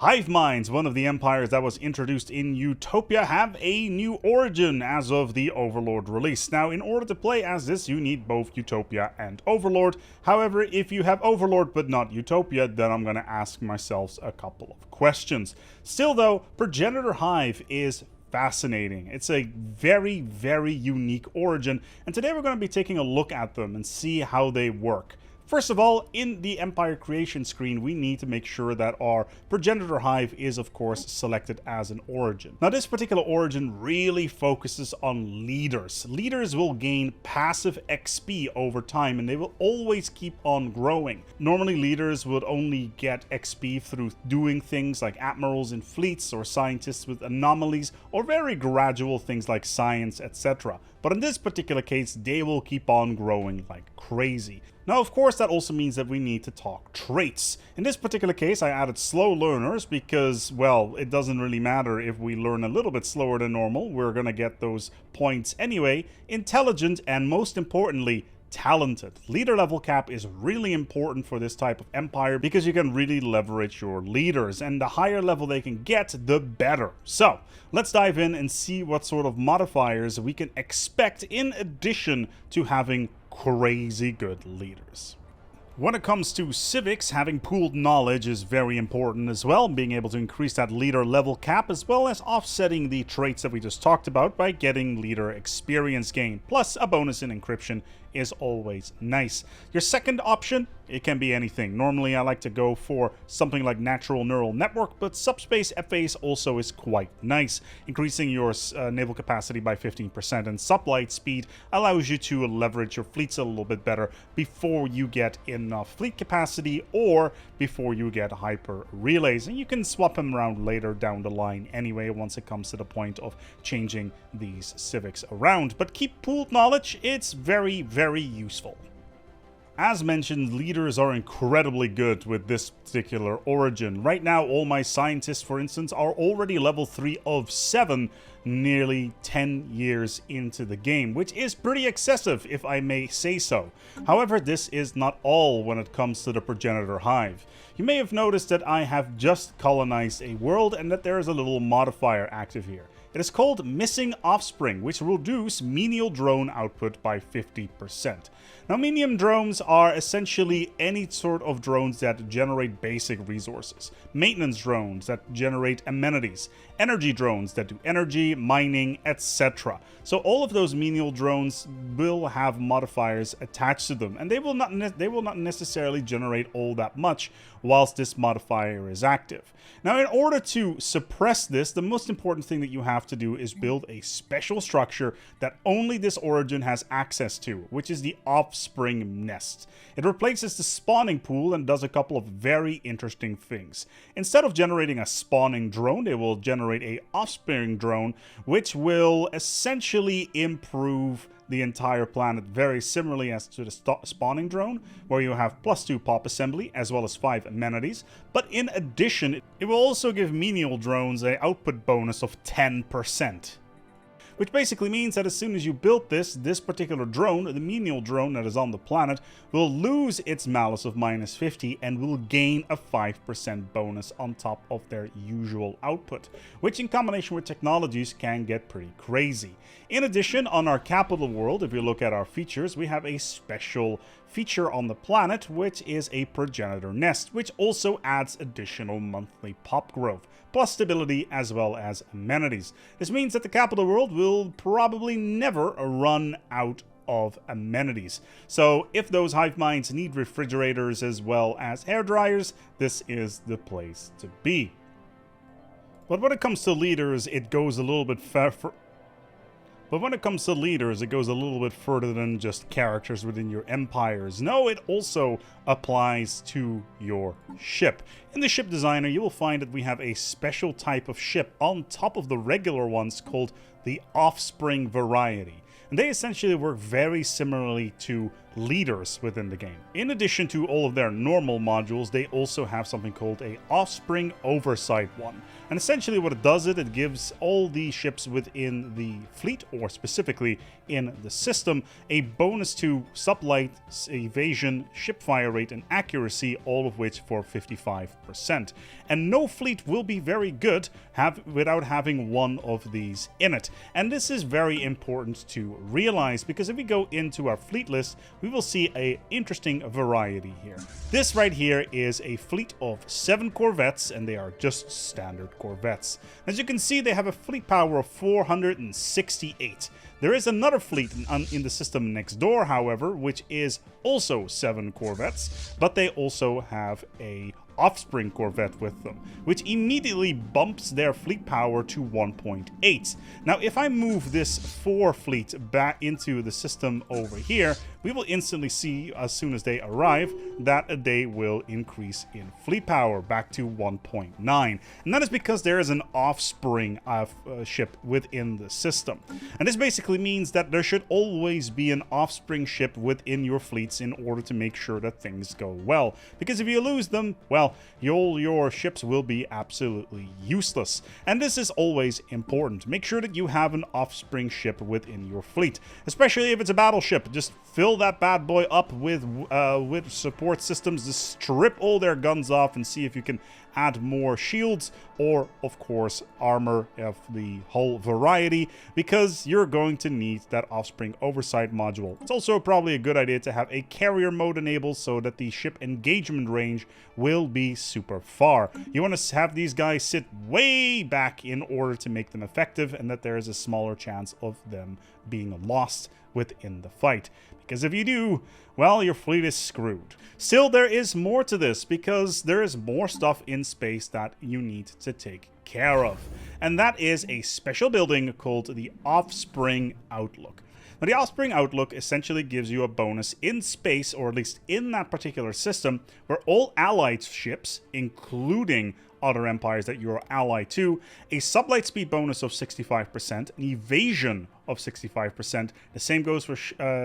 Hiveminds, one of the empires that was introduced in Utopia, have a new origin as of the Overlord release. Now, in order to play as this, you need both Utopia and Overlord. However, if you have Overlord but not Utopia, then I'm going to ask myself a couple of questions. Still though, Progenitor Hive is fascinating. It's a very, very unique origin, and today we're going to be taking a look at them and see how they work. First of all, in the Empire creation screen, we need to make sure that our Progenitor Hive is, of course, selected as an origin. Now, this particular origin really focuses on leaders. Leaders will gain passive XP over time, and they will always keep on growing. Normally, leaders would only get XP through doing things like admirals in fleets, or scientists with anomalies, or very gradual things like science, etc. But in this particular case, they will keep on growing like crazy. Now, of course, that also means that we need to talk traits. In this particular case, I added slow learners because, well, it doesn't really matter if we learn a little bit slower than normal. We're going to get those points anyway. Intelligent, and most importantly, talented. Leader level cap is really important for this type of empire because you can really leverage your leaders, and the higher level they can get, the better. So, let's dive in and see what sort of modifiers we can expect in addition to having crazy good leaders. When it comes to civics, having pooled knowledge is very important as well, being able to increase that leader level cap, as well as offsetting the traits that we just talked about by getting leader experience gain, plus a bonus in encryption is always nice. Your second option, it can be anything. Normally I like to go for something like natural neural network, but subspace FAs also is quite nice. Increasing your naval capacity by 15% and sublight speed allows you to leverage your fleets a little bit better before you get enough fleet capacity or before you get hyper relays, and you can swap them around later down the line anyway once it comes to the point of changing these civics around. But keep pooled knowledge, it's very useful. As mentioned, leaders are incredibly good with this particular origin. Right now, all my scientists, for instance, are already level 3 of 7, nearly 10 years into the game, which is pretty excessive, if I may say so. However, this is not all when it comes to the Progenitor Hive. You may have noticed that I have just colonized a world and that there is a little modifier active here. It is called Missing Offspring, which will reduce menial drone output by 50%. Now, menial drones are essentially any sort of drones that generate basic resources. Maintenance drones that generate amenities. Energy drones that do energy, mining, etc. So all of those menial drones will have modifiers attached to them, and they will not necessarily generate all that much whilst this modifier is active. Now, in order to suppress this, the most important thing that you have to do is build a special structure that only this origin has access to, which is the Offspring nest. It replaces the spawning pool and does a couple of very interesting things. Instead of generating a spawning drone, they will generate a Offspring drone, which will essentially improve the entire planet very similarly as to the spawning drone, where you have +2 pop assembly as well as 5 amenities. But in addition, it will also give menial drones an output bonus of 10%. Which basically means that as soon as you build this particular drone, the menial drone that is on the planet, will lose its malice of -50 and will gain a 5% bonus on top of their usual output, which in combination with technologies can get pretty crazy. In addition, on our capital world, if you look at our features, we have a special feature on the planet, which is a progenitor nest, which also adds additional monthly pop growth, plus stability as well as amenities. This means that the capital world will probably never run out of amenities. So if those hive minds need refrigerators as well as hair dryers, this is the place to be. But when it comes to leaders, it goes a little bit further than just characters within your empires. No, it also applies to your ship. In the ship designer, you will find that we have a special type of ship on top of the regular ones called the Offspring variety. And they essentially work very similarly to leaders within the game. In addition to all of their normal modules, they also have something called a Offspring Oversight one. And essentially what it does, it gives all the ships within the fleet, or specifically in the system, a bonus to sublight, evasion, ship fire rate, and accuracy, all of which for 55%. And no fleet will be very good without having one of these in it. And this is very important to realize, because if we go into our fleet list, we will see an interesting variety here. This right here is a fleet of 7 corvettes, and they are just standard corvettes. As you can see, they have a fleet power of 468. There is another fleet in the system next door, however, which is also 7 corvettes, but they also have a Offspring corvette with them, which immediately bumps their fleet power to 1.8. Now, if I move this 4 fleet back into the system over here, we will instantly see, as soon as they arrive, that they will increase in fleet power back to 1.9. And that is because there is an Offspring ship within the system. And this basically means that there should always be an Offspring ship within your fleets in order to make sure that things go well. Because if you lose them, well, your ships will be absolutely useless. And this is always important. Make sure that you have an Offspring ship within your fleet, especially if it's a battleship. Just fill that bad boy up with support systems. Just strip all their guns off and see if you can add more shields or, of course, armor of the whole variety, because you're going to need that Offspring Oversight module. It's also probably a good idea to have a carrier mode enabled so that the ship engagement range will be super far. You want to have these guys sit way back in order to make them effective, and that there is a smaller chance of them being lost within the fight. Because if you do, well, your fleet is screwed. Still, there is more to this, because there is more stuff in space that you need to take care of. And that is a special building called the Offspring Outlook. Now, the Offspring Outlook essentially gives you a bonus in space, or at least in that particular system, where all allied ships, including other empires that you're allied to, a sublight speed bonus of 65%, an evasion of 65%. The same goes for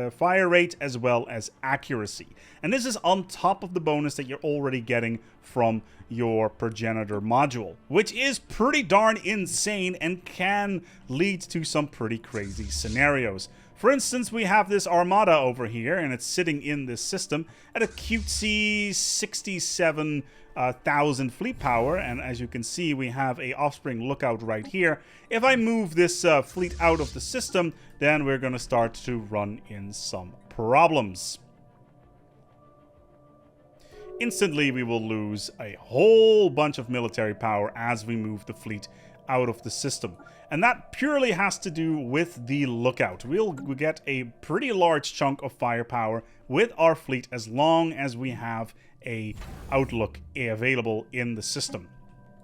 fire rate as well as accuracy. And this is on top of the bonus that you're already getting from your Progenitor module, which is pretty darn insane and can lead to some pretty crazy scenarios. For instance, we have this armada over here, and it's sitting in this system at a cutesy 67,000 fleet power, and as you can see, we have a Offspring lookout right here. If I move this fleet out of the system, then we're going to start to run in some problems. Instantly, we will lose a whole bunch of military power as we move the fleet out of the system. And that purely has to do with the lookout. We'll get a pretty large chunk of firepower with our fleet as long as we have a outlook available in the system.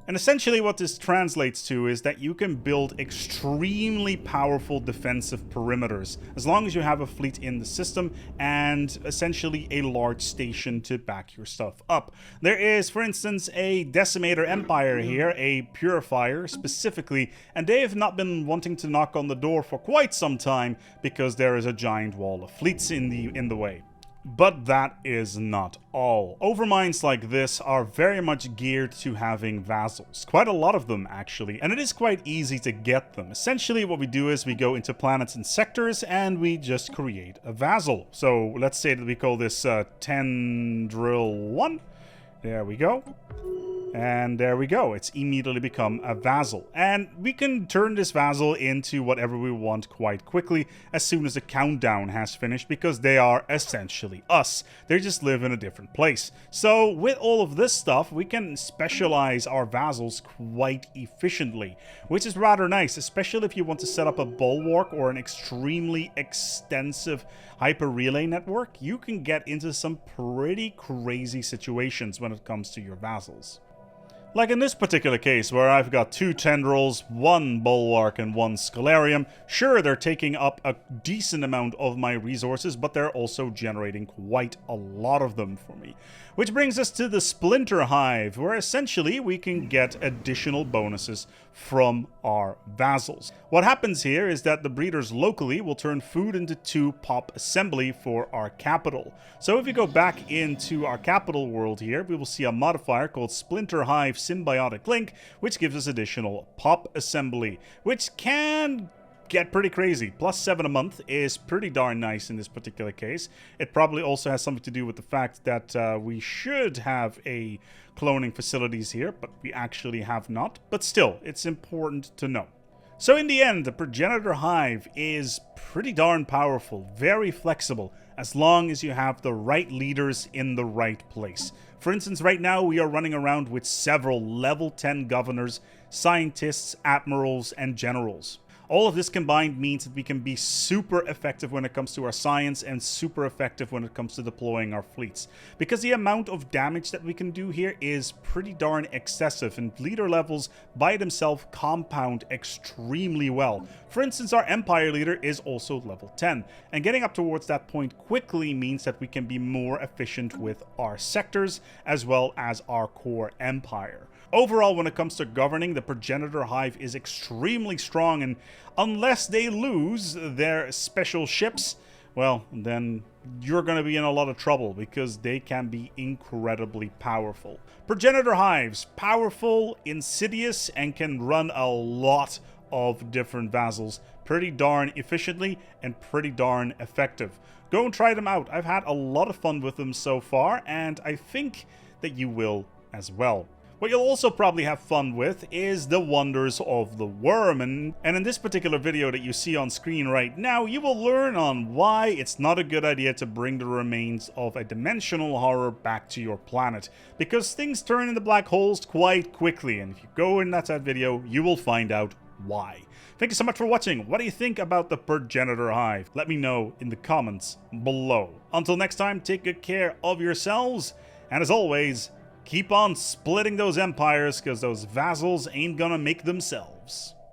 And essentially what this translates to is that you can build extremely powerful defensive perimeters as long as you have a fleet in the system and essentially a large station to back your stuff up. There is, for instance, a Decimator Empire here, a Purifier specifically, and they have not been wanting to knock on the door for quite some time because there is a giant wall of fleets in the way. But that is not all. Overminds like this are very much geared to having vassals. Quite a lot of them, actually. And it is quite easy to get them. Essentially, what we do is we go into planets and sectors, and we just create a vassal. So let's say that we call this Tendril 1. There we go. And there we go. It's immediately become a vassal. And we can turn this vassal into whatever we want quite quickly as soon as the countdown has finished, because they are essentially us. They just live in a different place. So with all of this stuff, we can specialize our vassals quite efficiently, which is rather nice, especially if you want to set up a bulwark or an extremely extensive hyper relay network. You can get into some pretty crazy situations when it comes to your vassals. Like in this particular case, where I've got 2 tendrils, 1 bulwark, and 1 scalarium. Sure, they're taking up a decent amount of my resources, but they're also generating quite a lot of them for me. Which brings us to the Splinter Hive, where essentially we can get additional bonuses from our vassals. What happens here is that the breeders locally will turn food into 2 pop assembly for our capital. So if you go back into our capital world here, we will see a modifier called Splinter Hive Symbiotic Link, which gives us additional pop assembly, which can get pretty crazy. +7 a month is pretty darn nice in this particular case. It probably also has something to do with the fact that we should have a cloning facilities here, but we actually have not. But still, it's important to know. So in the end, the Progenitor Hive is pretty darn powerful, very flexible, as long as you have the right leaders in the right place. For instance, right now we are running around with several level 10 governors, scientists, admirals, and generals. All of this combined means that we can be super effective when it comes to our science and super effective when it comes to deploying our fleets. Because the amount of damage that we can do here is pretty darn excessive, and leader levels by themselves compound extremely well. For instance, our Empire leader is also level 10, and getting up towards that point quickly means that we can be more efficient with our sectors as well as our core empire. Overall, when it comes to governing, the Progenitor Hive is extremely strong, and unless they lose their special ships, well, then you're going to be in a lot of trouble, because they can be incredibly powerful. Progenitor Hives, powerful, insidious, and can run a lot of different vassals pretty darn efficiently and pretty darn effective. Go and try them out. I've had a lot of fun with them so far, and I think that you will as well. What you'll also probably have fun with is the wonders of the worm, and in this particular video that you see on screen right now, you will learn on why it's not a good idea to bring the remains of a dimensional horror back to your planet, because things turn into black holes quite quickly, and if you go in that video, you will find out why. Thank you so much for watching. What do you think about the Progenitor Hive? Let me know in the comments below. Until next time, take good care of yourselves, and as always, keep on splitting those empires, because those vassals ain't gonna make themselves.